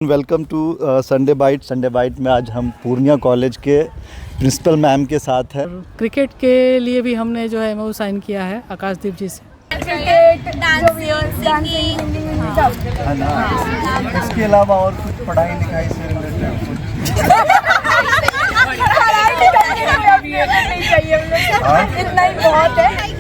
Welcome to Sunday bite में आज हम पूर्णिया कॉलेज के प्रिंसिपल मैम के साथ हैं। क्रिकेट के लिए भी हमने जो है वो साइन किया है आकाशदीप जी से। है ना, इसके अलावा और कुछ पढ़ाई लिखाई से रिलेटेड इतना ही बहुत है।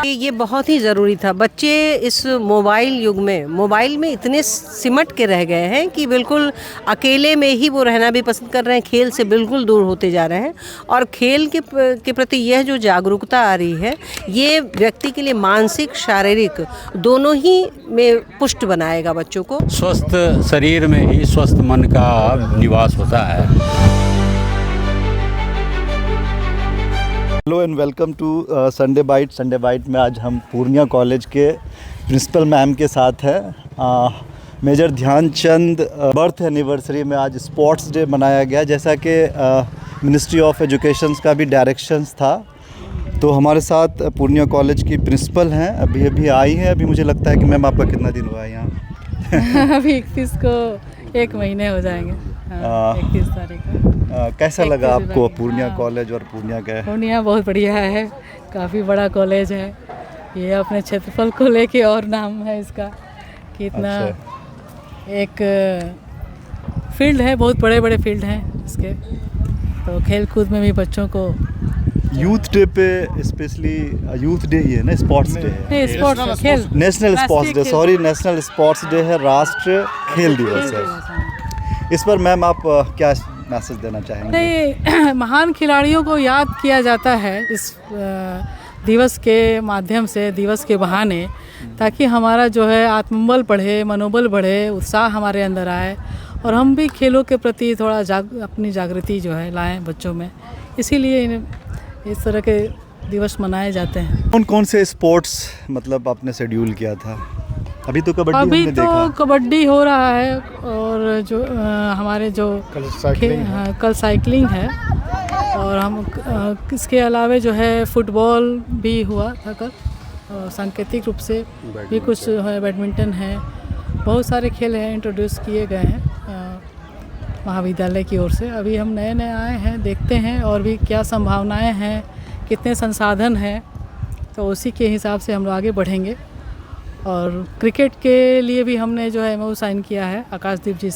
ये बहुत ही ज़रूरी था। बच्चे इस मोबाइल युग में मोबाइल में इतने सिमट के रह गए हैं कि बिल्कुल अकेले में ही वो रहना भी पसंद कर रहे हैं, खेल से बिल्कुल दूर होते जा रहे हैं। और खेल के प्रति यह जो जागरूकता आ रही है, ये व्यक्ति के लिए मानसिक शारीरिक दोनों ही में पुष्ट बनाएगा बच्चों को। स्वस्थ शरीर में ही स्वस्थ मन का निवास होता है। Hello and welcome to Sunday bite में आज हम पूर्णिया कॉलेज के प्रिंसिपल मैम के साथ हैं। मेजर ध्यानचंद बर्थ एनिवर्सरी में आज स्पोर्ट्स डे मनाया गया, जैसा कि मिनिस्ट्री ऑफ एजुकेशन का भी डायरेक्शंस था। तो हमारे साथ पूर्णिया कॉलेज की प्रिंसिपल हैं, अभी आई हैं। अभी मुझे लगता है कि मैम आपका कितना दिन हुआ है यहाँ? अभी 31 को 1 महीने हो जाएंगे। 31 तारीख को। कैसा लगा आपको पूर्णिया कॉलेज और पूर्णिया का? पूर्णिया बहुत बढ़िया है, काफ़ी बड़ा कॉलेज है। ये अपने क्षेत्रफल को लेके और नाम है इसका कि इतना एक फील्ड है, बहुत बड़े बड़े फील्ड हैं इसके। तो खेल कूद में भी बच्चों को यूथ डे पे स्पेशली यूथ डे ही है ना, स्पोर्ट्स डे है, स्पोर्ट्स खेल national sports day, national sports day है, राष्ट्रीय खेल दिवस है। इस पर मैम आप क्या मैसेज देना चाहेंगे? नहीं, महान खिलाड़ियों को याद किया जाता है इस दिवस के माध्यम से, दिवस के बहाने, ताकि हमारा जो है आत्मबल बढ़े, मनोबल बढ़े, उत्साह हमारे अंदर आए और हम भी खेलों के प्रति थोड़ा अपनी जागृति जो है लाएं बच्चों में। इसीलिए इस तरह के दिवस मनाए जाते हैं। कौन कौन से स्पोर्ट्स मतलब आपने शेड्यूल किया था? अभी तो कबड्डी हमने देखा। कबड्डी हो रहा है और जो हमारे जो कल साइकिलिंग है, और हम इसके अलावा जो है फुटबॉल भी हुआ था कल, और सांकेतिक रूप से भी कुछ है, बैडमिंटन है, बहुत सारे खेल हैं इंट्रोड्यूस किए गए हैं महाविद्यालय की ओर से। अभी हम नए आए हैं, देखते हैं और भी क्या संभावनाएं हैं, कितने संसाधन हैं, तो उसी के हिसाब से हम लोग आगे बढ़ेंगे। और क्रिकेट के लिए भी हमने जो है वो साइन किया है आकाशदीप जी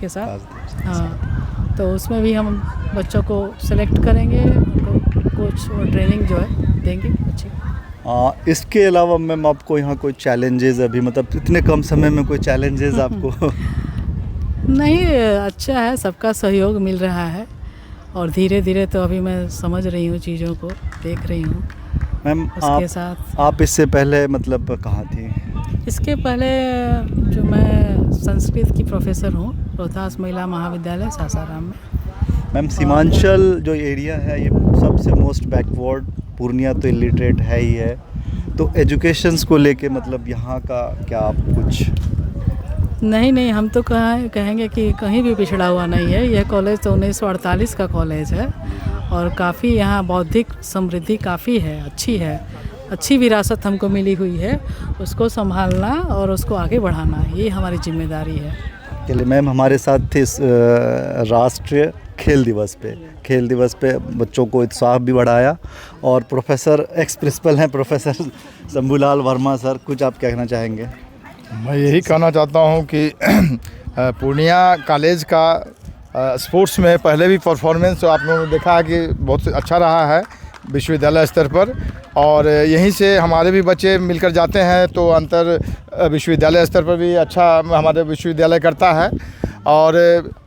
के साथ। हाँ, तो उसमें भी हम बच्चों को सेलेक्ट करेंगे, उनको कोच और ट्रेनिंग जो है देंगे अच्छी। इसके अलावा मैम आपको यहाँ कोई चैलेंजेस अभी, मतलब इतने कम समय में कोई चैलेंजेस आपको? नहीं, अच्छा है, सबका सहयोग मिल रहा है और धीरे धीरे तो अभी मैं समझ रही हूँ, चीज़ों को देख रही हूँ। मैम उसके साथ आप इससे पहले मतलब कहाँ थी? इसके पहले जो मैं संस्कृत की प्रोफेसर हूँ रोहतास महिला महाविद्यालय सासाराम में। मैम सीमांचल जो एरिया है ये सबसे मोस्ट बैकवर्ड, पूर्णिया तो इलिटरेट है ही है, तो एजुकेशंस को लेके मतलब यहाँ का क्या आप कुछ? नहीं, हम तो कहेंगे कि कहीं भी पिछड़ा हुआ नहीं है। यह कॉलेज तो 1948 का कॉलेज है और काफ़ी यहाँ बौद्धिक समृद्धि काफ़ी है, अच्छी विरासत हमको मिली हुई है। उसको संभालना और उसको आगे बढ़ाना, ये हमारी जिम्मेदारी है। चलिए मैम, हमारे साथ थे राष्ट्रीय खेल दिवस पे बच्चों को उत्साह भी बढ़ाया, और प्रोफेसर एक्स प्रिंसिपल हैं प्रोफेसर शंभूलाल वर्मा सर, कुछ आप कहना चाहेंगे? मैं यही कहना चाहता हूँ कि पूर्णिया कॉलेज का स्पोर्ट्स में पहले भी परफॉर्मेंस आप लोगों ने देखा है कि बहुत अच्छा रहा है विश्वविद्यालय स्तर पर, और यहीं से हमारे भी बच्चे मिलकर जाते हैं तो अंतर विश्वविद्यालय स्तर पर भी अच्छा हमारे विश्वविद्यालय करता है। और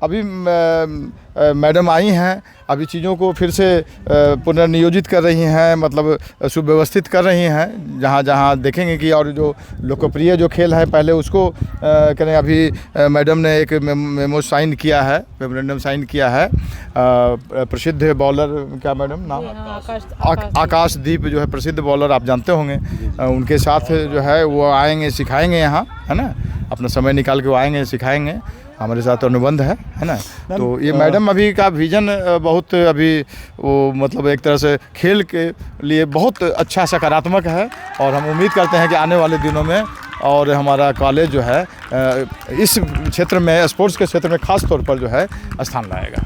अभी मैडम आई हैं, अभी चीज़ों को फिर से पुनर्नियोजित कर रही हैं, मतलब सुव्यवस्थित कर रही हैं, जहाँ जहाँ देखेंगे कि और जो लोकप्रिय जो खेल है पहले उसको करें। अभी मैडम ने एक मेमोरेंडम साइन किया है प्रसिद्ध बॉलर, क्या मैडम नाम? आकाशदीप जो है प्रसिद्ध बॉलर, आप जानते होंगे। उनके साथ जो है वो आएंगे, सिखाएंगे यहाँ, है ना, अपना समय निकाल के वो आएंगे, सिखाएंगे। हमारे साथ अनुबंध है ना। तो ये मैडम अभी का विज़न बहुत अभी वो मतलब एक तरह से खेल के लिए बहुत अच्छा सकारात्मक है, और हम उम्मीद करते हैं कि आने वाले दिनों में और हमारा कॉलेज जो है इस क्षेत्र में, स्पोर्ट्स के क्षेत्र में खास तौर पर जो है स्थान लाएगा।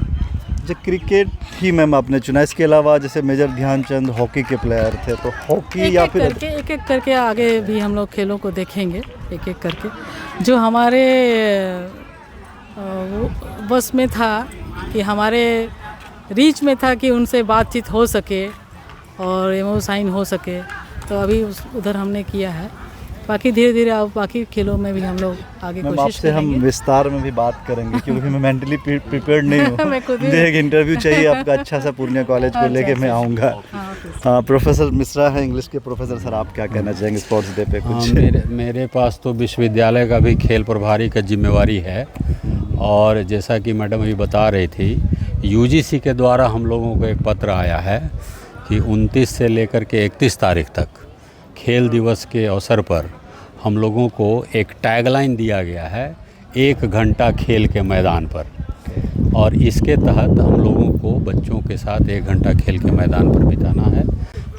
जो क्रिकेट ही मैम आपने चुना, इसके अलावा जैसे मेजर ध्यानचंद हॉकी के प्लेयर थे, तो हॉकी या फिर एक एक करके आगे भी हम लोग खेलों को देखेंगे, एक एक करके। जो हमारे बस में था कि हमारे रीच में था कि उनसे बातचीत हो सके और एमओ साइन हो सके, तो अभी उधर हमने किया है। बाकी धीरे धीरे अब बाकी खेलों में भी हम लोग आगे मैम कोशिश आपसे हम करेंगे। विस्तार में भी बात करेंगे क्योंकि मैं मेंटली प्रिपेयर्ड नहीं हूँ। मैं खुद ही- मुझे एक इंटरव्यू चाहिए आपका अच्छा सा पूर्णिया कॉलेज को लेके मैं आऊँगा। हाँ, प्रोफेसर मिश्रा है, इंग्लिश के प्रोफेसर। सर आप क्या कहना चाहेंगे स्पोर्ट्स डे पे हाँ, कुछ? मेरे पास तो विश्वविद्यालय का भी खेल प्रभारी का जिम्मेवारी है, और जैसा कि मैडम अभी बता रही थी, यूजीसी के द्वारा हम लोगों को एक पत्र आया है कि 29 से लेकर के 31 तारीख तक खेल दिवस के अवसर पर हम लोगों को एक टैगलाइन दिया गया है, 1 घंटा खेल के मैदान पर। और इसके तहत हम लोगों को बच्चों के साथ 1 घंटा खेल के मैदान पर बिताना है,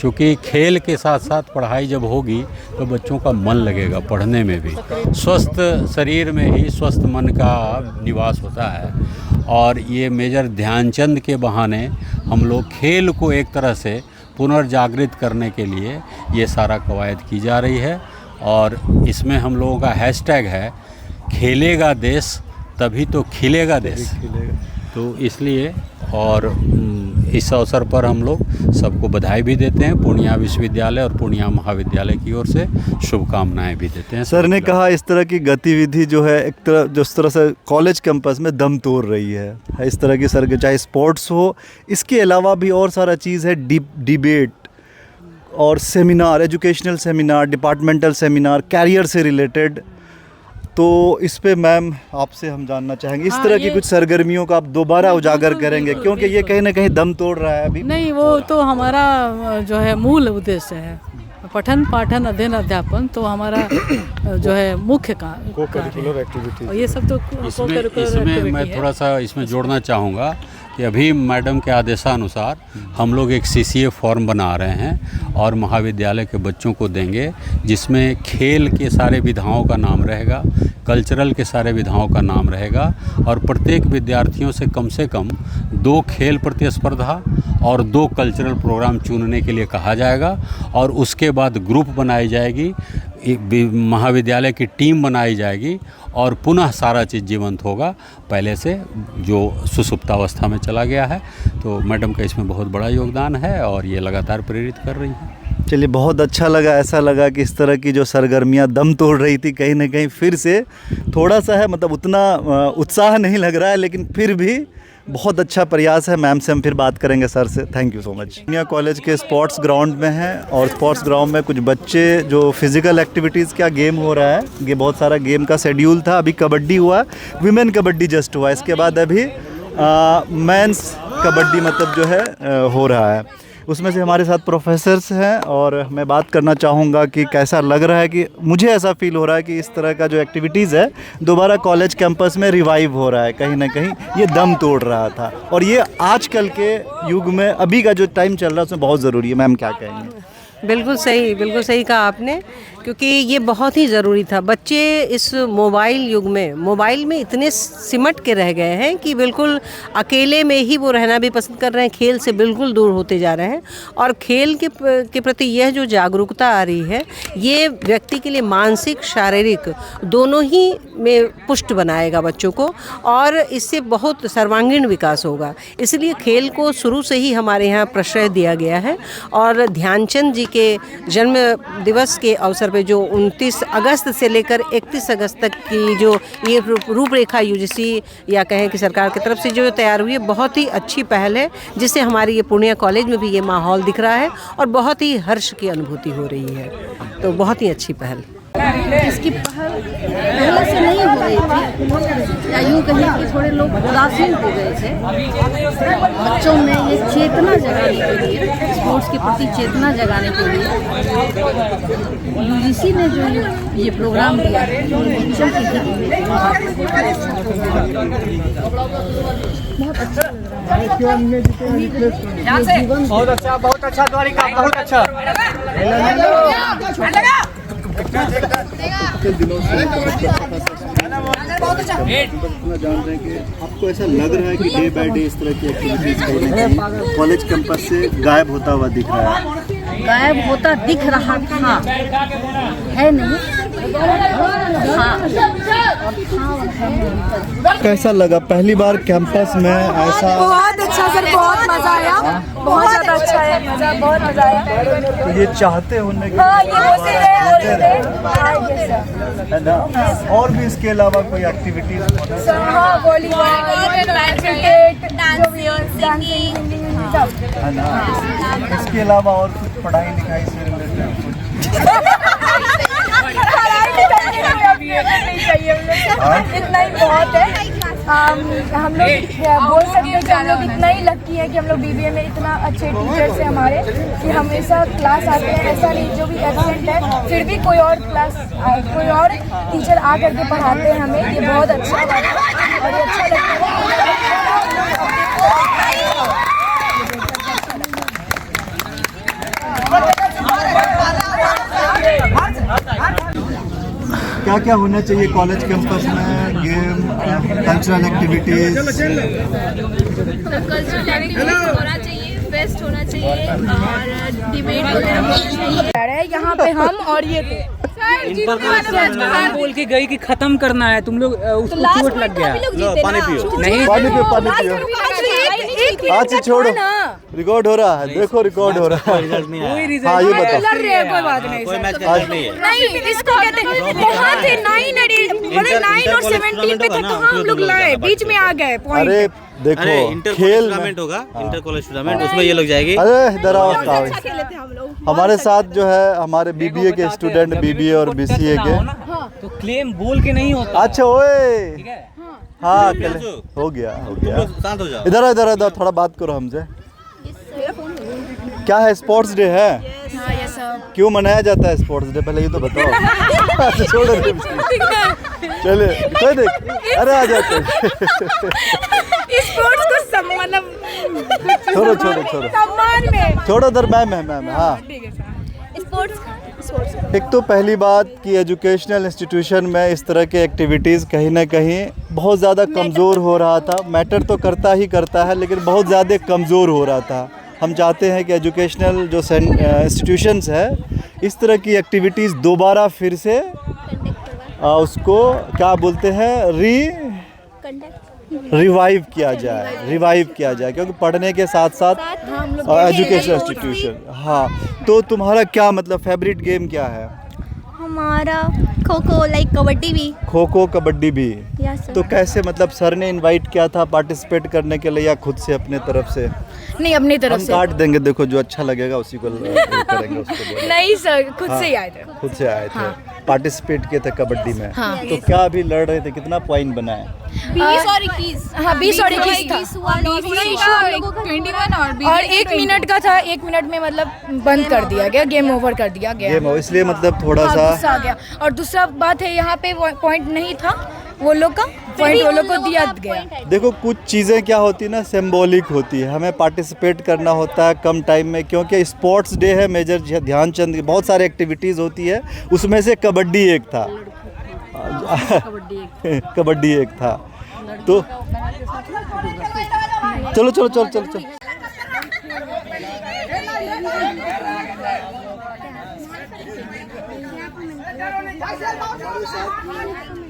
क्योंकि खेल के साथ साथ पढ़ाई जब होगी तो बच्चों का मन लगेगा पढ़ने में भी। स्वस्थ शरीर में ही स्वस्थ मन का निवास होता है, और ये मेजर ध्यानचंद के बहाने हम लोग खेल को एक तरह से पुनर्जागृत करने के लिए ये सारा कवायद की जा रही है। और इसमें हम लोगों का हैशटैग है, खेलेगा देश तभी तो खिलेगा देश। तो इसलिए और इस अवसर पर हम लोग सबको बधाई भी देते हैं, पूर्णिया विश्वविद्यालय और पूर्णिया महाविद्यालय की ओर से शुभकामनाएं भी देते हैं। सर ने कहा इस तरह की गतिविधि जो है एक तरह जिस तरह से कॉलेज कैंपस में दम तोड़ रही है, इस तरह की सर चाहे स्पोर्ट्स हो, इसके अलावा भी और सारा चीज़ है, डिबेट और seminar, educational seminar, departmental seminar, career से रिलेटेड। तो इस पे मैम आपसे हम जानना चाहेंगे, इस तरह की कुछ सरगर्मियों का आप दोबारा उजागर करेंगे, क्योंकि ये कहीं ना कहीं दम तोड़ रहा है अभी। नहीं, वो तो हमारा जो है मूल उद्देश्य है, पठन पाठन अध्ययन अध्यापन तो हमारा जो है मुख्य को-करिकुलर एक्टिविटी। और ये सब तो इसमें मैं थोड़ा सा इसमें जोड़ना चाहूँगा कि अभी मैडम के आदेशानुसार हम लोग एक CCA फॉर्म बना रहे हैं और महाविद्यालय के बच्चों को देंगे, जिसमें खेल के सारे विधाओं का नाम रहेगा, कल्चरल के सारे विधाओं का नाम रहेगा, और प्रत्येक विद्यार्थियों से कम 2 खेल प्रतिस्पर्धा और 2 कल्चरल प्रोग्राम चुनने के लिए कहा जाएगा। और उसके बाद ग्रुप बनाई जाएगी, महाविद्यालय की टीम बनाई जाएगी, और पुनः सारा चीज़ जीवंत होगा पहले से जो सुसुप्तावस्था में चला गया है। तो मैडम का इसमें बहुत बड़ा योगदान है और ये लगातार प्रेरित कर रही हैं। चलिए, बहुत अच्छा लगा। ऐसा लगा कि इस तरह की जो सरगर्मियां दम तोड़ रही थी कहीं ना कहीं फिर से थोड़ा सा है, मतलब उतना उत्साह नहीं लग रहा है, लेकिन फिर भी बहुत अच्छा प्रयास है। मैम से हम फिर बात करेंगे, सर से। Thank you so much. Purnia college के स्पोर्ट्स ग्राउंड में हैं, और स्पोर्ट्स ग्राउंड में कुछ बच्चे जो फिज़िकल एक्टिविटीज़ का गेम हो रहा है, ये बहुत सारा गेम का शेड्यूल था। अभी कबड्डी हुआ, विमेन कबड्डी जस्ट हुआ, इसके बाद अभी मेंस कबड्डी मतलब जो है हो रहा है। उसमें से हमारे साथ प्रोफेसर्स हैं, और मैं बात करना चाहूँगा कि कैसा लग रहा है, कि मुझे ऐसा फील हो रहा है कि इस तरह का जो एक्टिविटीज़ है दोबारा कॉलेज कैंपस में रिवाइव हो रहा है, कहीं ना कहीं ये दम तोड़ रहा था, और ये आजकल के युग में अभी का जो टाइम चल रहा है उसमें बहुत ज़रूरी है। मैम क्या कहेंगे? बिल्कुल सही कहा आपने, क्योंकि ये बहुत ही ज़रूरी था। बच्चे इस मोबाइल युग में, मोबाइल में इतने सिमट के रह गए हैं कि बिल्कुल अकेले में ही वो रहना भी पसंद कर रहे हैं, खेल से बिल्कुल दूर होते जा रहे हैं। और खेल के प्रति यह जो जागरूकता आ रही है, ये व्यक्ति के लिए मानसिक शारीरिक दोनों ही में पुष्ट बनाएगा बच्चों को, और इससे बहुत सर्वांगीण विकास होगा। इसलिए खेल को शुरू से ही हमारे यहाँ प्रश्रय दिया गया है। और ध्यानचंद जी के जन्म दिवस के अवसर पे जो 29 अगस्त से लेकर 31 अगस्त तक की जो ये रूपरेखा यूजीसी या कहें कि सरकार की तरफ से जो तैयार हुई है, बहुत ही अच्छी पहल है, जिससे हमारी ये पूर्णिया कॉलेज में भी ये माहौल दिख रहा है और बहुत ही हर्ष की अनुभूति हो रही है। तो बहुत ही अच्छी पहल। इसकी पहले से नहीं हो रही थी, या यूँ कहें कि थोड़े लोग उदासीन हो गए थे। बच्चों में ये चेतना जगाने के लिए, स्पोर्ट्स के प्रति चेतना जगाने के लिए यूजीसी ने जो ये प्रोग्राम दिया है, बच्चों की बहुत अच्छा द्वारिका, बहुत अच्छा। दिनों से इतना जान रहे हैं कि आपको ऐसा लग रहा है कि डे बाय डे इस तरह की एक्टिविटीज कॉलेज कैंपस से गायब होता हुआ दिख रहा है? गायब होता दिख रहा था, है नहीं। हाँ, कैसा लगा पहली बार कैंपस में ऐसा? बहुत अच्छा सर, बहुत मजा आया, बहुत ज्यादा अच्छा है, मजा, बहुत मजा आया। तो ये चाहते होने के हाँ, ये हो रहे है ना? और भी इसके अलावा कोई एक्टिविटीज? हाँ, वॉलीबॉल, क्रिकेट, डांसिंग, सब है ना? इसके अलावा और कुछ पढ़ाई लिखाई से रिलेटेड? नहीं चाहिए हम लोग, इतना ही बहुत है। हम लोग बोल सकते हैं कि हम लोग इतना ही लकी है कि हम लोग BBA में इतना अच्छे टीचर्स हैं हमारे कि हमेशा क्लास आते हैं। ऐसा नहीं जो भी एब्सेंट है फिर भी कोई और टीचर आ करके पढ़ाते हैं हमें, ये बहुत अच्छा है और ये अच्छा लगता है। क्या क्या होना चाहिए कॉलेज कैंपस में? Game, cultural activities? Cultural activities होना चाहिए, फेस्ट होना चाहिए और डिबेट वगैरह होना चाहिए। यहाँ पे हम और ये थे बोल के गई कि खत्म करना है, तुम लोग उसको चोट लग गया। पानी पियो, नहीं पानी पियो। अच्छा छोड़ो, रिकॉर्ड हो रहा है, देखो रिकॉर्ड हो रहा है। हाँ ये बताओ। लड़ रहे हैं, कोई बात नहीं। नहीं, इसको कहते हैं वहाँ थे 9 और 17 पे थे, कहाँ हम लोग लाए, बीच में आ गए पॉइंट। अरे देखो खेल टूर्नामेंट होगा, इंटर कॉलेज टूर्नामेंट, उसमें ये लग जाएगी। अरे इधर आओ, हमारे साथ जो है हमारे BBA के स्टूडेंट, BBA और BCA के। तो क्लेम बोल के नहीं होता। अच्छा ओए, हाँ हो गया शांत हो जाओ। इधर थोड़ा बात करो हमसे। क्या है, स्पोर्ट्स डे है? क्यों मनाया जाता है स्पोर्ट्स डे, पहले ये तो बताओ। छोड़ो चले कोई देख, अरे आ जाते। स्पोर्ट्स को मतलब छोड़ो सम्मान में छोड़ो उधर मैम है। हाँ एक तो पहली बात कि एजुकेशनल इंस्टीट्यूशन में इस तरह के एक्टिविटीज़ कहीं ना कहीं बहुत ज़्यादा कमज़ोर हो रहा था। मैटर तो करता है लेकिन बहुत ज़्यादा कमज़ोर हो रहा था। हम चाहते हैं कि एजुकेशनल जो इंस्टीट्यूशंस है इस तरह की एक्टिविटीज़ दोबारा फिर से उसको क्या बोलते हैं, रिवाइव किया जाए क्योंकि पढ़ने के साथ साथ एजुकेशनल इंस्टीट्यूशन। हाँ तो तुम्हारा क्या मतलब फेवरेट गेम क्या है? हमारा खो खो, लाइक कबड्डी भी। खो खो, कबड्डी भी। यस तो कैसे, मतलब सर ने इनवाइट किया था पार्टिसिपेट करने के लिए या खुद से अपने तरफ से? नहीं, अपनी तरफ हम से काट देंगे, देखो जो अच्छा लगेगा उसी को करेंगे उसको। नहीं सर, खुद से ही आए थे। खुद से आए थे, पार्टिसिपेट किए थे कबड्डी में। हाँ। तो क्या अभी लड़ रहे थे, कितना पॉइंट बनाए? 20 और 21। हाँ 20 और 21 था। 21 और 1 मिनट का था, 1 मिनट में मतलब बंद कर दिया गया, गेम ओवर कर दिया गया। गेम इसलिए मतलब थोड़ा सा गुस्सा आ गया। और दूसरा बात है यहाँ पे पॉइंट नहीं था वो लोग का, पॉइंट वो लोग को दिया गया। देखो कुछ चीज़ें क्या होती है ना, सिंबॉलिक होती है, हमें पार्टिसिपेट करना होता है कम टाइम में, क्योंकि स्पोर्ट्स डे है, मेजर ध्यानचंद की बहुत सारी एक्टिविटीज़ होती है, उसमें से कबड्डी एक था। कबड्डी एक था। तो चलो।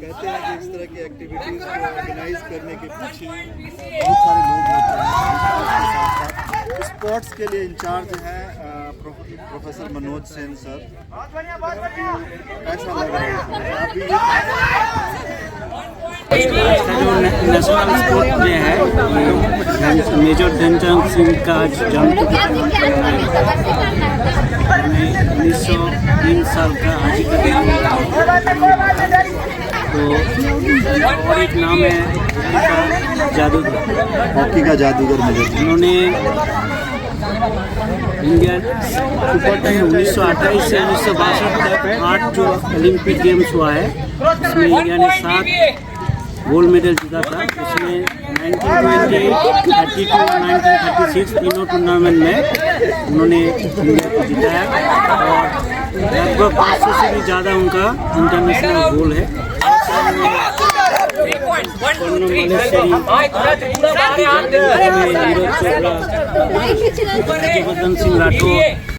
कहते हैं कि इस तरह की एक्टिविटीज को ऑर्गेनाइज करने के पीछे बहुत सारे लोग होते हैं। स्पोर्ट्स के लिए इंचार्ज हैं प्रोफेसर मनोज सेन सर। कैसा लग रहा है अभी जो नेशनल स्पोर्ट डे है, मेजर ध्यानचंद सिंह का आज जन्म 1903 साल का आज का दिन। तो और एक नाम है जादूगर, हॉकी का जादूगर मेजर। उन्होंने इंडिया सुपर टाइम 1928 से 1962 तक 8 जो ओलंपिक गेम्स हुआ है उसमें इंडिया ने 7 गोल्ड मेडल जीता था। उसमें 1928, 32 और 1936 तीनों टूर्नामेंट में उन्होंने इंडिया को जिताया। और लगभग 500 से भी ज़्यादा उनका इंटरनेशनल गोल है। जगवर्धन सिंह राठौर